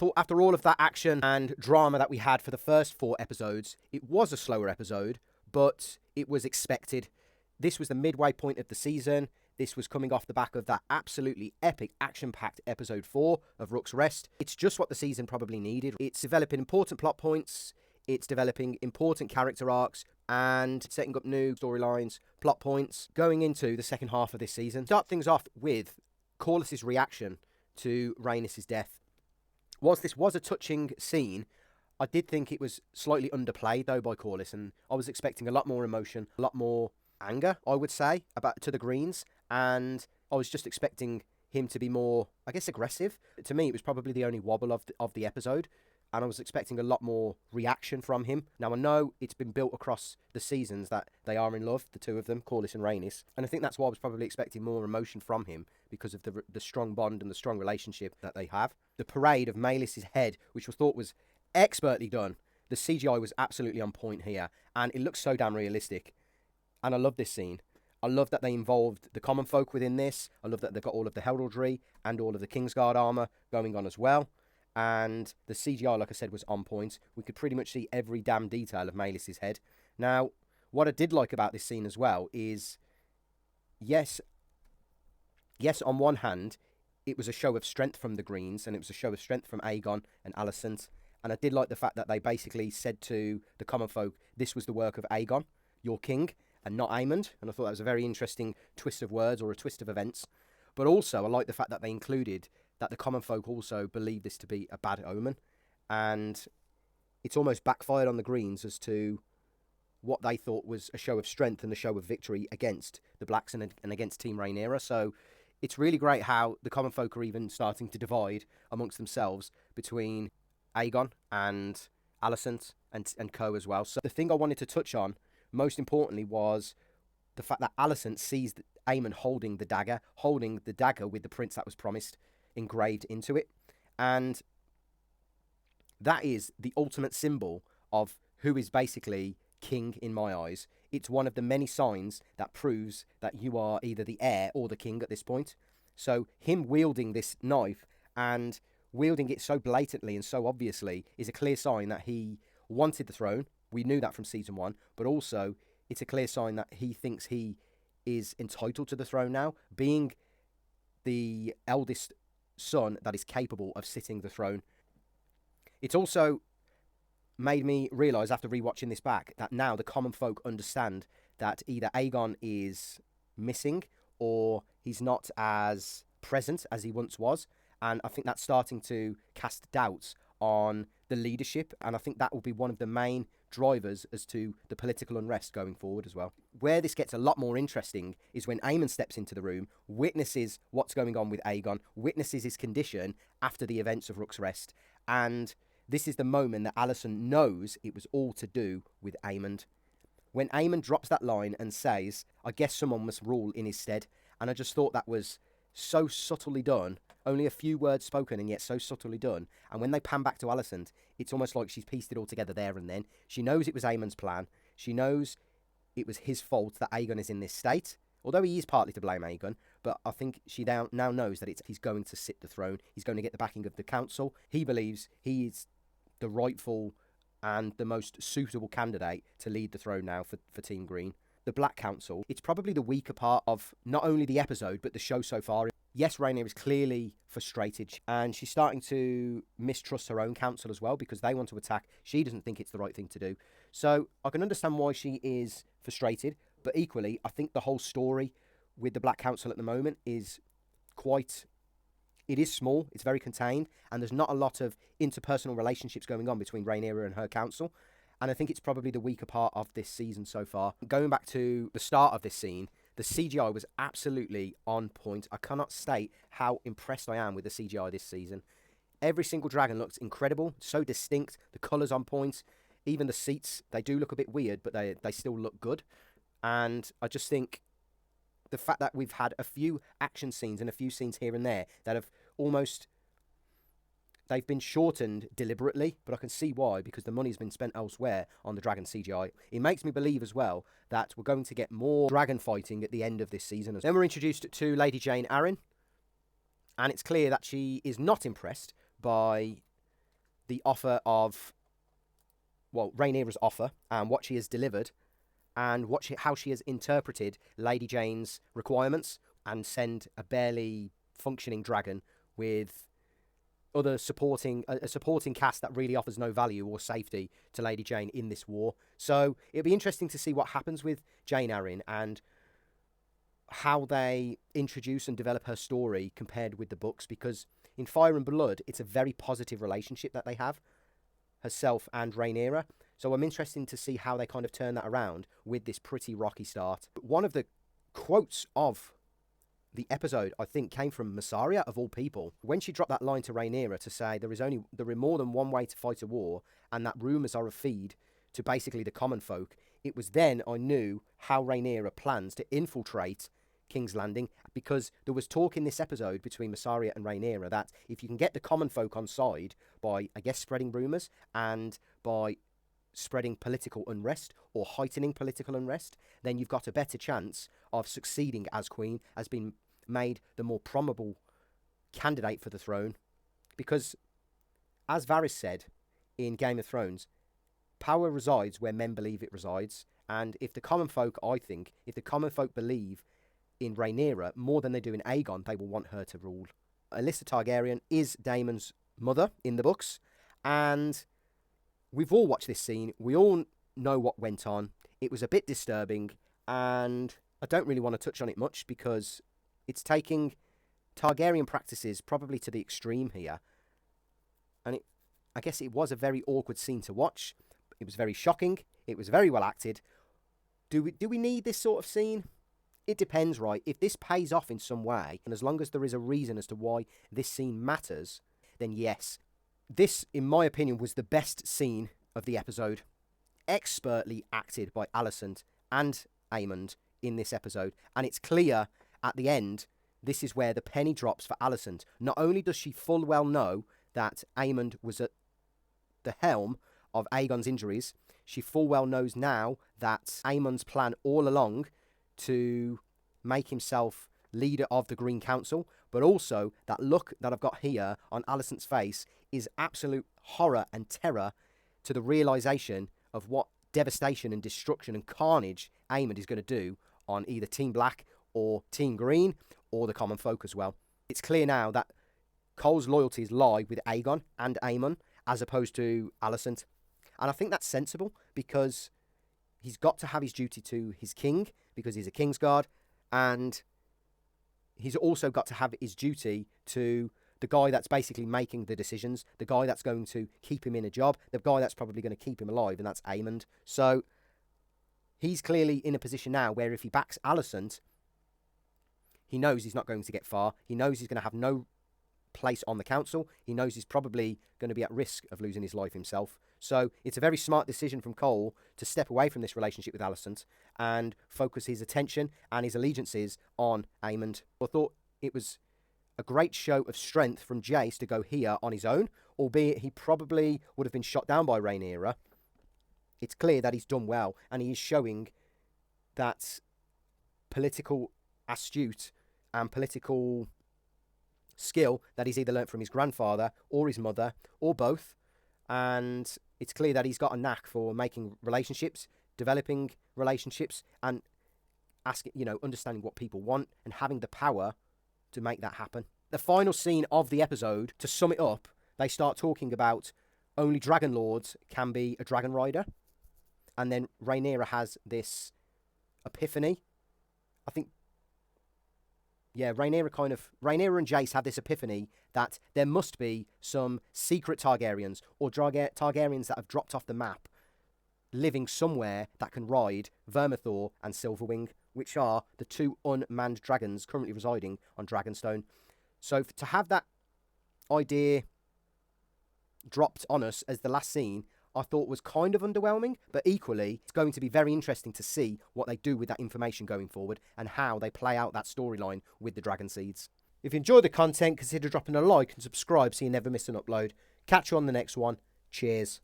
Thought after all of that action and drama that we had for the first 4 episodes, it was a slower episode, but it was expected. This was the midway point of the season. This was coming off the back of that absolutely epic, action-packed episode 4 of Rook's Rest. It's just what the season probably needed. It's developing important plot points, it's developing important character arcs, and setting up new storylines, plot points, going into the second half of this season. Start things off with Corlys' reaction to Rhaenys' death. Whilst this was a touching scene, I did think it was slightly underplayed, though, by Corlys, and I was expecting a lot more emotion, a lot more anger, I would say, to the Greens, and I was just expecting him to be more, I guess, aggressive. To me, it was probably the only wobble of the episode, and I was expecting a lot more reaction from him. Now, I know it's been built across the seasons that they are in love, the two of them, Corlys and Rhaenys, and I think that's why I was probably expecting more emotion from him, because of the strong bond and the strong relationship that they have. The Parade of Meleys' head, which I thought was expertly done. The CGI was absolutely on point here, and it looks so damn realistic. And I love this scene. I love that they involved the common folk within this. I love that they've got all of the heraldry and all of the Kingsguard armour going on as well. And the CGI, like I said, was on point. We could pretty much see every damn detail of Meleys' head. Now, what I did like about this scene as well is, yes, on one hand, it was a show of strength from the Greens, and it was a show of strength from Aegon and Alicent. And I did like the fact that they basically said to the common folk, this was the work of Aegon, your king, and not Aemond. And I thought that was a very interesting twist of words, or a twist of events. But also, I like the fact that they included that the common folk also believe this to be a bad omen. And it's almost backfired on the Greens as to what they thought was a show of strength and a show of victory against the Blacks and against Team Rhaenyra. So it's really great how the common folk are even starting to divide amongst themselves between Aegon and Alicent and co as well. So the thing I wanted to touch on, most importantly, was the fact that Alicent sees Aemond holding the dagger with the prince that was promised engraved into it. And that is the ultimate symbol of who is basically king in my eyes. It's one of the many signs that proves that you are either the heir or the king at this point. So him wielding this knife and wielding it so blatantly and so obviously is a clear sign that he wanted the throne. We knew that from season 1, but also it's a clear sign that he thinks he is entitled to the throne now, being the eldest son that is capable of sitting the throne. It's also made me realise, after rewatching this back, that now the common folk understand that either Aegon is missing or he's not as present as he once was. And I think that's starting to cast doubts on the leadership, and I think that will be one of the main drivers as to the political unrest going forward as well. Where this gets a lot more interesting is when Aemond steps into the room, witnesses what's going on with Aegon, witnesses his condition after the events of Rook's Rest, and this is the moment that Alicent knows it was all to do with Aemond. When Aemond drops that line and says, I guess someone must rule in his stead, and I just thought that was so subtly done. Only a few words spoken and yet so subtly done. And when they pan back to Alicent, it's almost like she's pieced it all together there and then. She knows it was Aemond's plan. She knows it was his fault that Aegon is in this state. Although he is partly to blame, Aegon. But I think she now knows that he's going to sit the throne. He's going to get the backing of the council. He believes he is the rightful and the most suitable candidate to lead the throne now for Team Green. The Black Council, it's probably the weaker part of not only the episode, but the show so far. Yes, Rhaenyra is clearly frustrated, and she's starting to mistrust her own council as well, because they want to attack. She doesn't think it's the right thing to do. So I can understand why she is frustrated, but equally, I think the whole story with the Black Council at the moment is it is small, it's very contained, and there's not a lot of interpersonal relationships going on between Rhaenyra and her council. And I think it's probably the weaker part of this season so far. Going back to the start of this scene, the CGI was absolutely on point. I cannot state how impressed I am with the CGI this season. Every single dragon looks incredible, so distinct, the colours on point. Even the seats, they do look a bit weird, but they still look good. And I just think the fact that we've had a few action scenes and a few scenes here and there that have almost... they've been shortened deliberately, but I can see why, because the money's been spent elsewhere on the dragon CGI. It makes me believe as well that we're going to get more dragon fighting at the end of this season. Then we're introduced to Lady Jeyne Arryn, and it's clear that she is not impressed by the offer of, well, Rhaenyra's offer and what she has delivered and how she has interpreted Lady Jeyne's requirements and send a barely functioning dragon with other supporting cast that really offers no value or safety to Lady Jeyne in this war. So it'll be interesting to see what happens with Jeyne Arryn and how they introduce and develop her story compared with the books, because in Fire and Blood, it's a very positive relationship that they have, herself and Rhaenyra. So I'm interested to see how they kind of turn that around with this pretty rocky start. One of the quotes of the episode, I think, came from Mysaria, of all people, when she dropped that line to Rhaenyra to say there are more than one way to fight a war, and that rumours are a feed to basically the common folk. It was then I knew how Rhaenyra plans to infiltrate King's Landing, because there was talk in this episode between Mysaria and Rhaenyra that if you can get the common folk on side by, I guess, spreading rumours and by spreading political unrest or heightening political unrest, then you've got a better chance of succeeding as queen, as being made the more probable candidate for the throne. Because, as Varys said in Game of Thrones, power resides where men believe it resides. And if the common folk believe in Rhaenyra more than they do in Aegon, they will want her to rule. Alyssa Targaryen is Daemon's mother in the books, and we've all watched this scene. We all know what went on. It was a bit disturbing, and I don't really want to touch on it much because it's taking Targaryen practices probably to the extreme here. And I guess it was a very awkward scene to watch. It was very shocking. It was very well acted. Do we need this sort of scene? It depends, right? If this pays off in some way, and as long as there is a reason as to why this scene matters, then yes. This, in my opinion, was the best scene of the episode. Expertly acted by Alicent and Aemond in this episode. And it's clear at the end, this is where the penny drops for Alicent. Not only does she full well know that Aemond was at the helm of Aegon's injuries, she full well knows now that Aemond's plan all along to make himself leader of the Green Council, but also that look that I've got here on Alicent's face is absolute horror and terror to the realisation of what devastation and destruction and carnage Aemond is going to do on either Team Black or Team Green or the common folk as well. It's clear now that Cole's loyalties lie with Aegon and Aemond as opposed to Alicent. And I think that's sensible because he's got to have his duty to his king because he's a Kingsguard, and he's also got to have his duty to the guy that's basically making the decisions, the guy that's going to keep him in a job, the guy that's probably going to keep him alive, and that's Aemond. So he's clearly in a position now where if he backs Alicent, he knows he's not going to get far. He knows he's going to have no place on the council. He knows he's probably going to be at risk of losing his life himself. So it's a very smart decision from Cole to step away from this relationship with Alicent and focus his attention and his allegiances on Aemond. I thought it was a great show of strength from Jace to go here on his own, albeit he probably would have been shot down by Rhaenyra. It's clear that he's done well, and he is showing that political astute and political skill that he's either learnt from his grandfather or his mother or both. And it's clear that he's got a knack for making relationships, developing relationships, and understanding what people want and having the power to make that happen. The final scene of the episode, to sum it up, they start talking about only Dragon Lords can be a Dragon Rider. And then Rhaenyra has this epiphany. I think, yeah, Rhaenyra and Jace have this epiphany that there must be some secret Targaryens or Targaryens that have dropped off the map living somewhere that can ride Vermithor and Silverwing, which are the two unmanned dragons currently residing on Dragonstone. So to have that idea dropped on us as the last scene, I thought was kind of underwhelming, but equally, it's going to be very interesting to see what they do with that information going forward and how they play out that storyline with the Dragon Seeds. If you enjoyed the content, consider dropping a like and subscribe so you never miss an upload. Catch you on the next one. Cheers.